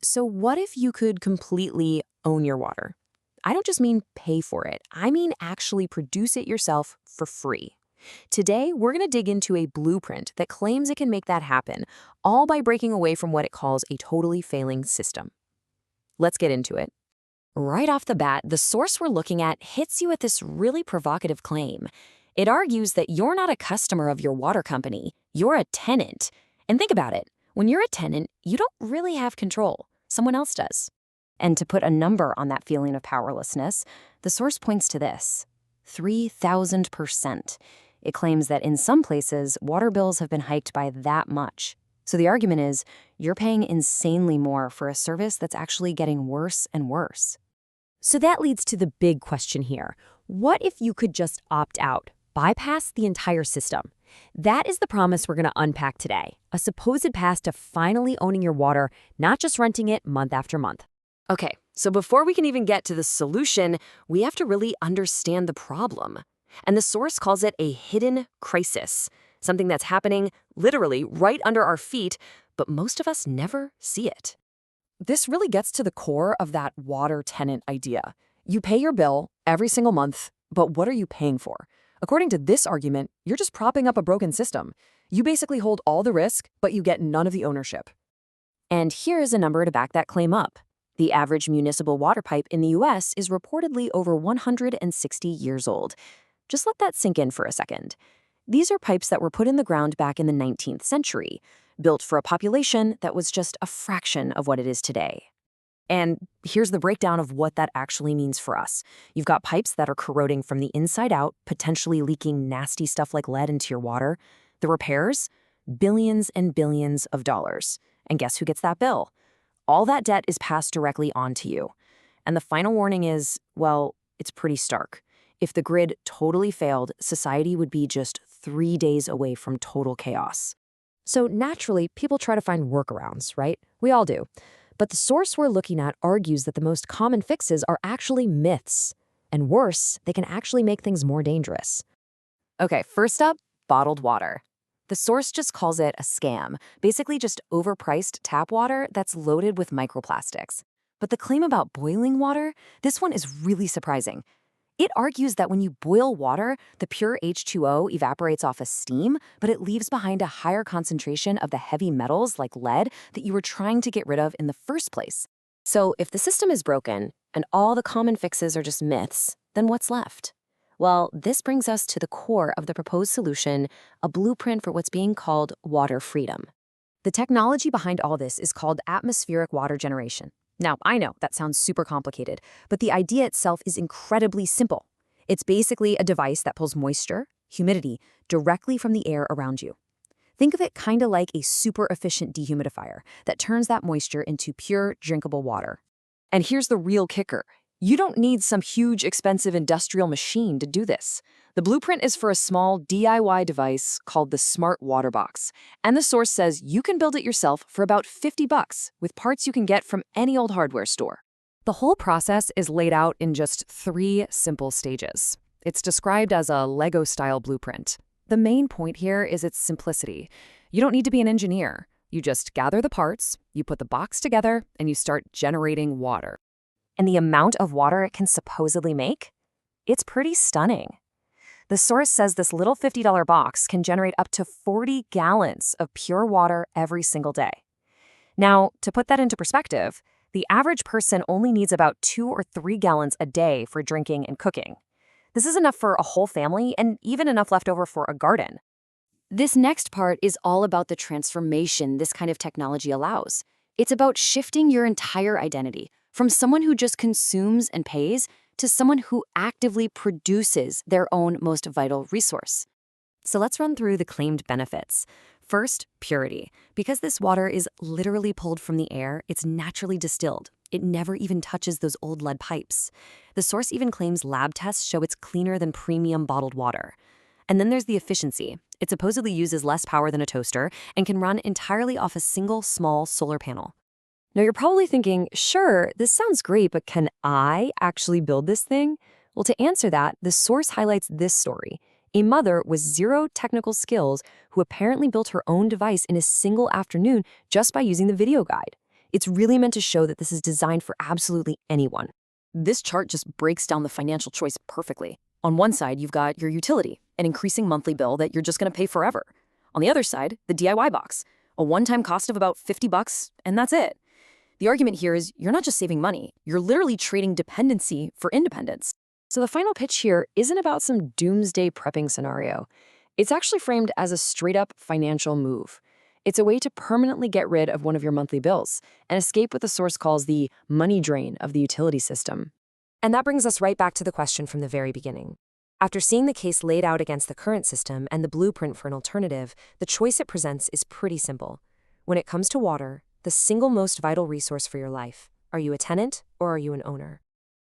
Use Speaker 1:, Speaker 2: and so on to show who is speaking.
Speaker 1: So what if you could completely own your water? I don't just mean pay for it. I mean actually produce it yourself for free. Today, we're going to dig into a blueprint that claims it can make that happen, all by breaking away from what it calls a totally failing system. Let's get into it. Right off the bat, the source we're looking at hits you with this really provocative claim. It argues that you're not a customer of your water company, you're a tenant. And think about it. When you're a tenant, you don't really have control. Someone else does. And to put a number on that feeling of powerlessness, the source points to this: 3,000%. It claims that in some places, water bills have been hiked by that much. So the argument is, you're paying insanely more for a service that's actually getting worse and worse. So that leads to the big question here. What if you could just opt out, bypass the entire system? That is the promise we're going to unpack today, a supposed path to finally owning your water, not just renting it month after month. Okay, so before we can even get to the solution, we have to really understand the problem. And the source calls it a hidden crisis, something that's happening literally right under our feet, but most of us never see it. This really gets to the core of that water tenant idea. You pay your bill every single month, but what are you paying for? According to this argument, you're just propping up a broken system. You basically hold all the risk, but you get none of the ownership. And here's a number to back that claim up. The average municipal water pipe in the US is reportedly over 160 years old. Just let that sink in for a second. These are pipes that were put in the ground back in the 19th century, built for a population that was just a fraction of what it is today. And here's the breakdown of what that actually means for us. You've got pipes that are corroding from the inside out, potentially leaking nasty stuff like lead into your water. The repairs? Billions and billions of dollars. And guess who gets that bill? All that debt is passed directly on to you. And the final warning is, well, it's pretty stark. If the grid totally failed, society would be just 3 days away from total chaos. So naturally, people try to find workarounds, right? We all do. But the source we're looking at argues that the most common fixes are actually myths. And worse, they can actually make things more dangerous. Okay, first up, bottled water. The source just calls it a scam, basically just overpriced tap water that's loaded with microplastics. But the claim about boiling water, this one is really surprising. It argues that when you boil water, the pure H2O evaporates off as steam, but it leaves behind a higher concentration of the heavy metals like lead that you were trying to get rid of in the first place. So if the system is broken and all the common fixes are just myths, then what's left? Well, this brings us to the core of the proposed solution, a blueprint for what's being called water freedom. The technology behind all this is called atmospheric water generation. Now, I know that sounds super complicated, but the idea itself is incredibly simple. It's basically a device that pulls moisture, humidity, directly from the air around you. Think of it kind of like a super efficient dehumidifier that turns that moisture into pure, drinkable water. And here's the real kicker. You don't need some huge, expensive industrial machine to do this. The blueprint is for a small DIY device called the Smart Water Box, and the source says you can build it yourself for about $50 with parts you can get from any old hardware store. The whole process is laid out in just 3 simple stages. It's described as a Lego-style blueprint. The main point here is its simplicity. You don't need to be an engineer. You just gather the parts, you put the box together, and you start generating water. And the amount of water it can supposedly make? It's pretty stunning. The source says this little $50 box can generate up to 40 gallons of pure water every single day. Now, to put that into perspective, the average person only needs about 2 or 3 gallons a day for drinking and cooking. This is enough for a whole family and even enough left over for a garden. This next part is all about the transformation this kind of technology allows. It's about shifting your entire identity from someone who just consumes and pays to someone who actively produces their own most vital resource. So let's run through the claimed benefits. First, purity. Because this water is literally pulled from the air, it's naturally distilled. It never even touches those old lead pipes. The source even claims lab tests show it's cleaner than premium bottled water. And then there's the efficiency. It supposedly uses less power than a toaster and can run entirely off a single small solar panel. Now you're probably thinking, sure, this sounds great, but can I actually build this thing? Well, to answer that, the source highlights this story. A mother with 0 technical skills who apparently built her own device in a single afternoon just by using the video guide. It's really meant to show that this is designed for absolutely anyone. This chart just breaks down the financial choice perfectly. On one side, you've got your utility, an increasing monthly bill that you're just going to pay forever. On the other side, the DIY box, a one-time cost of about $50, and that's it. The argument here is you're not just saving money, you're literally trading dependency for independence. So the final pitch here isn't about some doomsday prepping scenario. It's actually framed as a straight-up financial move. It's a way to permanently get rid of one of your monthly bills and escape what the source calls the money drain of the utility system. And that brings us right back to the question from the very beginning. After seeing the case laid out against the current system and the blueprint for an alternative, the choice it presents is pretty simple. When it comes to water, the single most vital resource for your life, are you a tenant or are you an owner?